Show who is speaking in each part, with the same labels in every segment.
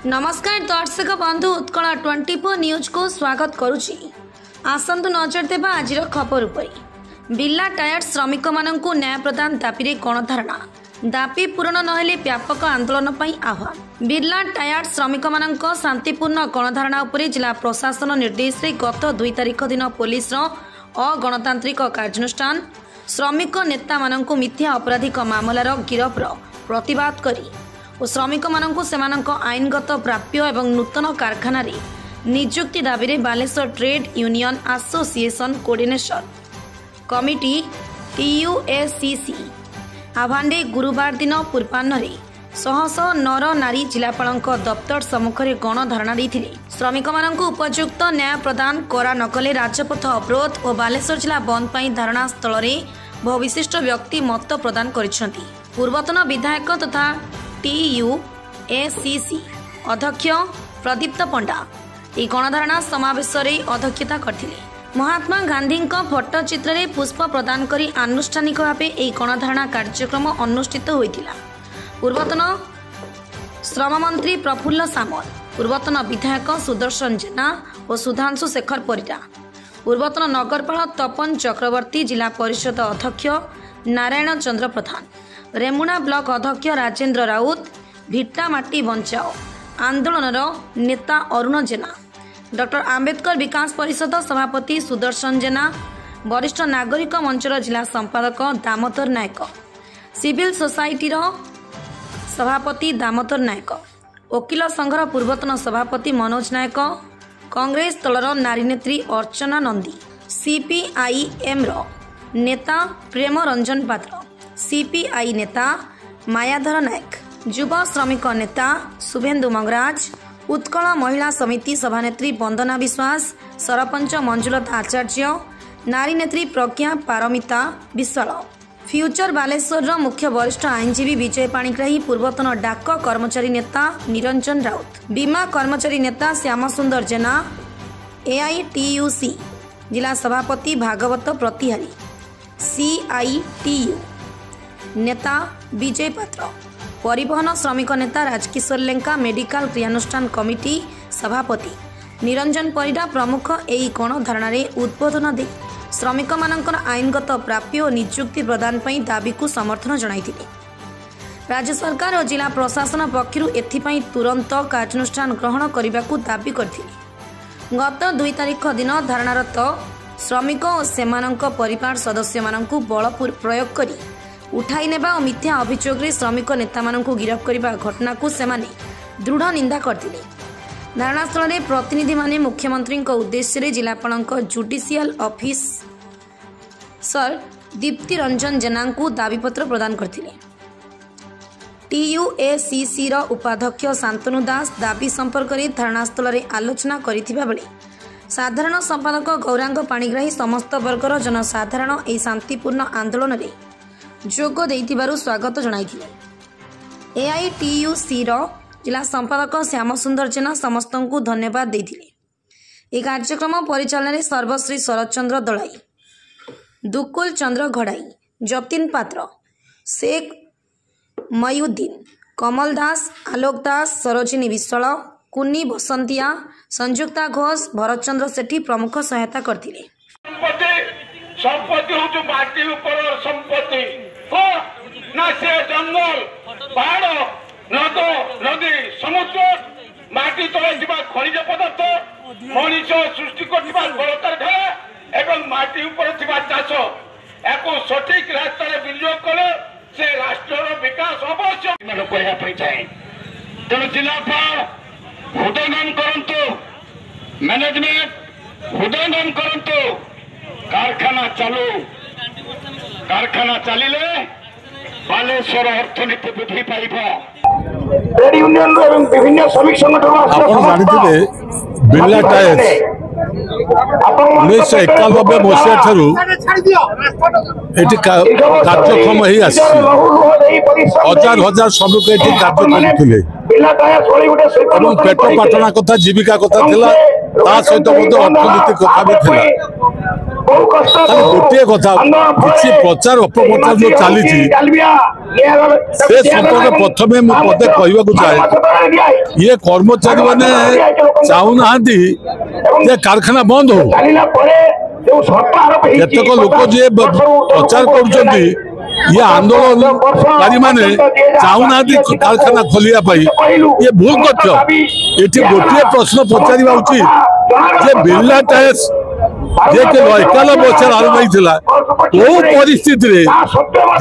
Speaker 1: नमस्कार दर्शक बंधु उत्कल 24 न्यूज को स्वागत करुछि। आसंतु नजर देबा आजिर खबर उपरि। बिर्ला टायर श्रमिक माननकु न्याय प्रदान दाबी गणधारणा दाबी पूरण नहेले व्यापक आंदोलन पई आह्वान। बिर्ला टायर श्रमिक माननक शांतिपूर्ण गणधारणा उपरि जिला प्रशासन निर्देश रे गत 2 तारिख दिन पुलिस अगणतांत्रिक कार्यानुष्ठान श्रमिक नेता माननकु मिथ्या आपराधिक मामलार गिरफ्र प्रतिवाद करी और श्रमिक माननकु सेमानंक आईनगत प्राप्य एवं नूतन कारखाना रे नियुक्ति दाबी रे Baleshwar trade union association coordination committee TUACC आह्वान गुरुवार दिन पूर्वाह्न शह शह नर नारी जिलापालक दफ्तर सम्मुखें गणधारणा देते श्रमिक माननकु उपयुक्त न्याय प्रदान करा नकले राजपथ अवरोध और बालेश्वर जिला बंद पर धारणा स्थल में बहु विशिष्ट व्यक्ति मत प्रदान करिसेंति। पूर्वतन विधायक तथा TUACC अध्यक्ष प्रदीप्त पंडा यह गणधारणा समावेश अध्यक्षता करथिले। महात्मा गांधी फोटोचित्र रे पुष्प प्रदान करी आनुष्ठानिक भाव यह गणधारणा कार्यक्रम अनुष्ठित होइतिला। पूर्वतन श्रम मंत्री प्रफुल्ल सामल, पूर्वतन विधायक सुदर्शन जेना और सुधांशु शेखर परिडा, पूर्वतन नगरपाल तपन चक्रवर्ती, जिला परिषद अध्यक्ष नारायण चंद्र प्रधान, रेमुणा ब्लॉक अध्यक्ष राजेंद्र राउत, भिट्टामाटी बंचाओ आंदोलन नेता अरुण जेना, डॉक्टर आंबेडकर विकास परिषद सभापति सुदर्शन जेना, वरिष्ठ नागरिक मंचर जिला संपादक दामोदर नायक, सिविल सोसाइटी सभापति दामोदर नायक, वकिल संघर पूर्वतन सभापति मनोज नायक, कांग्रेस दलर नारी नेत्री अर्चना नंदी, CPIM नेता प्रेम रंजन पात्र, CPI नेता मायाधर नायक, युवा श्रमिक नेता शुभेन्दु मंगराज, उत्कल महिला समिति सभानेत्री वंदना विश्वास, सरपंच मंजुलता आचार्य, नारी नेत्री प्रज्ञा पारमिता विश्वाल, फ्यूचर बालेश्वर मुख्य वरिष्ठ आईनजीवी विजय पाणिग्राही, पूर्वतन डाक कर्मचारी नेता निरंजन राउत, बीमा कर्मचारी नेता श्याम सुंदर जेना, AITUC जिला सभापति भागवत प्रतिहारी, CITU नेता विजय पात्र, परिवहन श्रमिक नेता राजकिशोर लेंका, मेडिकल क्रियानुष्ठान कमिटी सभापति निरंजन परिडा प्रमुख एई गणधारणा रे उद्बोधन दे श्रमिक मानकर आईनगत प्राप्य और नियुक्ति प्रदान पई दाबी को समर्थन जणाइथिले। राज्य सरकार और जिला प्रशासन पक्षरु एथिपई तुरंत कार्यानुष्ठान ग्रहण करने दाबी करथिले। गत 2 तारिख दिन धारणारत श्रमिक और सेमानंक परिवार सदस्य माननकु बल प्रयोग करी उठाई नेबा और मिथ्या अभियोग रे श्रमिक नेता माननकु गिरफ्त करबा घटना को सेमाने दृढ़ निंदा करथिले। धारणास्थल में प्रतिनिधि माने मुख्यमंत्री उद्देश्य जिलापालक judicial office sir Dipti Ranjan Jena को दाबीपत्र प्रदान करथिले। TUACC उपाध्यक्ष शांतनु दास दाबी संपर्क में धारणास्थल में आलोचना करिथिबा बेले साधारण संपादक गौरांग पाणिग्राही समस्त वर्गर जनसाधारण यह शांतिपूर्ण आंदोलन में जोग देइथिबारु स्वागत जणाइथिले। AITUC जिला संपादक श्याम सुंदर जेना समस्त को धन्यवाद देथिले। यह कार्यक्रम परिचालन सर्वश्री शरद चंद्र दलाई, दुकुल चंद्र घड़ाई, जतिन पात्र, शेख मयुद्दीन, कमल दास, आलोक दास, सरोजिनी विश्वाल, कुन्नी बसंतिया, संयुक्ता घोष, भरत चंद्र सेठी प्रमुख सहायता करथिले।
Speaker 2: संपत्ति हो माटी ऊपर संपत्ति हो ना से जंगल पहाड़ नद नदी समुद्र माटी तले जीवा खनिज पदार्थ मनीष सृष्टि करथिबा कलकारखाना एवं माटी ऊपर थिबा चाष एको सठिक रास्ता रे विनियोग कले से राष्ट्रर विकास अवश्य मन कहया पई चाहे। तेणु जिलापाल हृदयंगम करंतु, मैनेजमेंट हृदयंगम करंतु, कारखाना चालू, कारखाना चलिले बालेश्वर अर्थनीति वृद्धि पाइब। ट्रेड यूनियन एवं विभिन्न श्रमिक संगठन
Speaker 3: बिर्ला टायर 1991 मसीहा ठारू एटी कार्यक्रम ही आसी हजार हजार श्रमिक एटी कार्य करथिले एवं पेट पाटना कथा जीविका कथा थिला ता सहित अर्थनीति कथा भी थिला। गोटे कथा किसी प्रचार अपप्रचार जो चली से संपर्क प्रथम मत कहवाक चाहे ये कर्मचारी मैंने चाहूना कारखाना बंद हो केतक लोक जी प्रचार कर ये आंदोलनकारी माने चाहूना कारखाना खोलिया ये भूल तथ्य ये गोटे प्रश्न पचार उचित जे बिरला टायर्स जे के 91 वर्ष आरंभ होता कौ परिस्थिति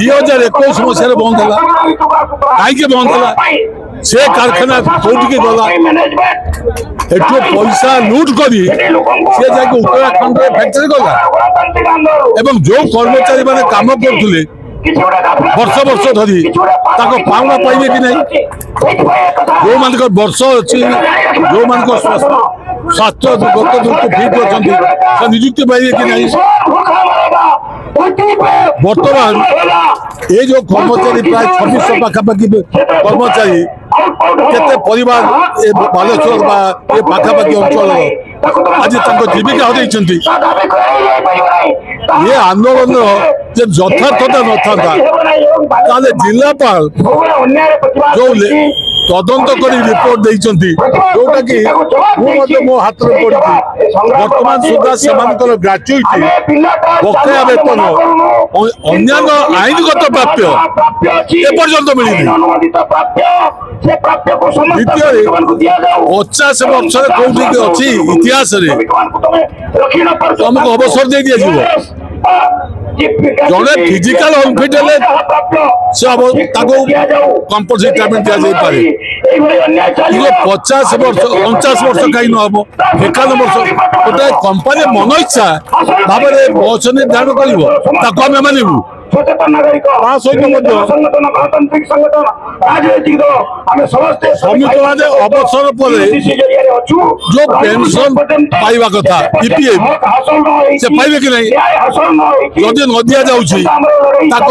Speaker 3: 2021 मसीह बंद है कहीं बंद है से कारखाना कौटिकी गला एठू पैसा लुट करी से जाके उत्तराखंड फैक्ट्री गला एवं जो कर्मचारी माने काम करथुले वर्ष वर्ष धरी पावना पाइबे कि नहीं जो मान वर्ष अच्छी जो मान स्वास्थ्य गत ठीक अच्छा निजुक्ति पाइबे कि नहीं बर्तमान ये जो कर्मचारी प्राय 2600 पाखापाखि कर्मचारी केते परिवार बालेश्वर पाखापाखि अंचल आज जीविका हर ये आंदोलन यथार्थता न था जिलापाल जो तदंत कर रिपोर्ट देती जोटा कि मो हाथ में पड़ी बर्तमान सुधा से ग्राच्युटी बकाया वेतन अन्य आईनगत प्राप्य एपर्यंत मिलनी द्वितीय 50 वर्ष कौटी अच्छी इतिहास तुमको अवसर दे दिया जड़े फिजिकल अनफिट कंपलसरी ट्रीटमेंट दि जाए 50 वर्ष 49 वर्ष कहीं न हम 51 वर्ष गोटे कंपानी मन इच्छा भाव बस निर्धारण कर मानवु अवसर पर जो पेंशन पाइबा कथा ईपीएफ से पाइबे कि नहीं जदि न दि जाऊँ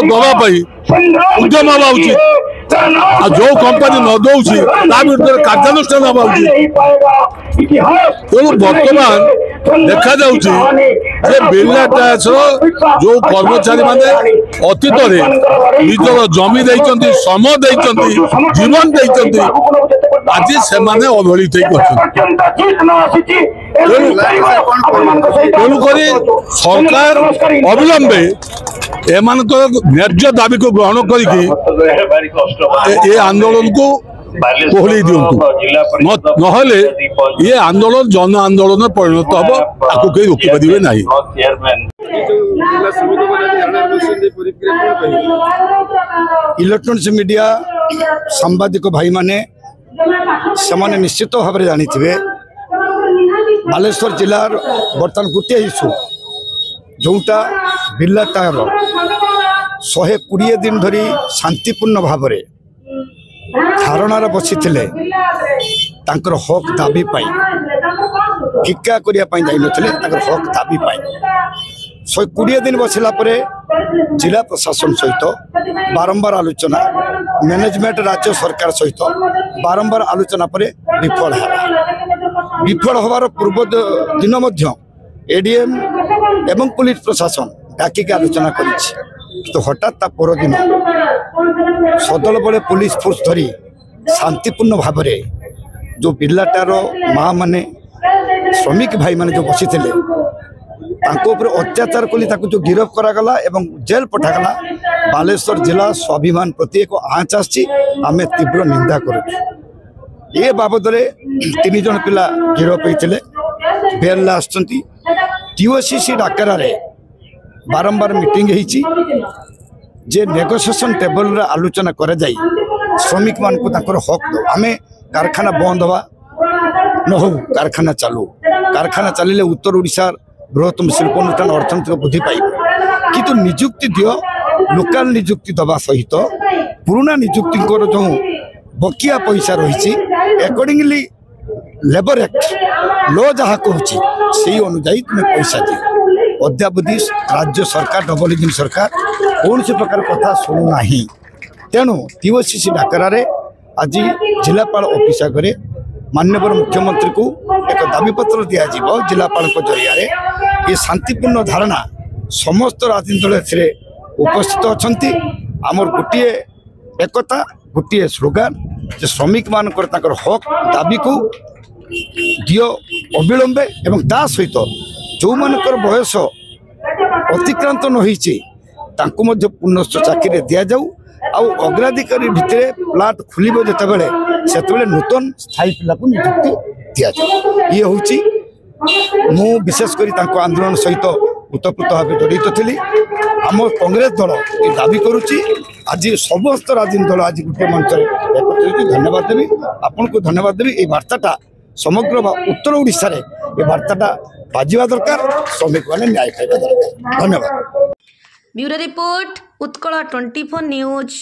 Speaker 3: दवाई उद्यम हवा उचित जो कंपानी न दौची विरुद्ध कार्यानुष्ठान हवा उचित तेणु बर्तमान देखा बिरला टायर्स जो कर्मचारी माने अतीत निजर जमी देइचंती समय देइचंती जीवन देइचंती आज से अवहेलित तेणुक सरकार अविलंबे एमानकर न्याय्य दाबी को ग्रहण करके आंदोलन को कोहली दिंतु नहले ये आंदोलन जन आंदोलन परिणत हम आपको कहीं रोक पारे ना।
Speaker 4: इलेक्ट्रोनिक्स मीडिया सांबादिक भाई माने से निश्चित भाव में जानी थे बालेश्वर जिलार बर्तमान गोटे इश्यू जोटा बिरला टायर 120 दिन धरी शांतिपूर्ण भाव में धारणार बसी तांकर हक दाबी पाई भिक्षा करने हक दाबी पाई 120 दिन बसला जिला प्रशासन सहित बारंबार आलोचना मैनेजमेंट राज्य सरकार सहित बारंबार आलोचना पर विफल हबार पूर्व दिन एडीएम एवं पुलिस प्रशासन डाकिक आलोचना कर हठात परदिन सदल बड़े पुलिस फोर्स धरी शांतिपूर्ण भाव में जो बिरला टायर माँ माने श्रमिक भाई माने जो बसी थे अत्याचार कली जो गिरफ करागला एवं जेल पठागला बालेश्वर जिला स्वाभिमान प्रति एक आँच आम तीव्र निंदा करूँ। ये बाबद 3 जन पिला गिरफ होते बेल आसुँच टीओसीसी डाकरा बारंबार मीटिंग जे नेगोसिएशन टेबल रे आलोचना करे जाई श्रमिक मान को ताकर हक दो आमे कारखाना बंद हवा न हो कारखाना चलिले उत्तर ओडिशा बृहत्तम शिल्प अनुष्ठान अर्थनैतिक वृद्धि पाइब किंतु नियुक्ति दियो लोकल नियुक्ति दबा सहित पुराना नियुक्ति जो बकिया पैसा रही अकॉर्डिंगली लेबर एक्ट लॉ जहाँ कहूँ से अनुजाई तुम्हें पैसा दियो अद्यावधि राज्य सरकार डबल इंजिन सरकार कौन से प्रकार कथा शुणुना तेणु टीओसीसी डाकरा आज जिलापाल ऑफिस आगे माननीय मुख्यमंत्री को एक दाबीपत्र दिज्व जिलापाल जरिया ये शांतिपूर्ण धारणा समस्त राजनीति दल एथिरे उपस्थित अछंती आमर गोटे एकता गोटे स्लोगान जे श्रमिक मानकर ताकर हक दाबी को दियो अविलंबे एवं ता सहित जो मानकर बयस अतिक्रांत न होईची तांको मध्य पुनश्च चाकरी दिया जाऊ आउ अग्राधिकारी भितर प्लांट खुलिबो जते बेले सेते बेले नूतन स्थायी पिला को नियुक्ति दिया जाऊ। ये होची मु विशेष करी तांको आंदोलन सहित उतप्रुत भाव जड़ित थी आम कांग्रेस दल ये दाबी करुच्ची आज समस्त राजनीतिक दल आज गोटे मंच एकत्रित धन्यवाद देवी आपन को धन्यवाद देवी ये वार्ताटा समग्र उत्तर ओडिशा रे ये वार्ताटा बाजिवा दरकार श्रमिक माने न्याय पाइबा दरकार। धन्यवाद।
Speaker 1: Bureau report Utkal 24 news.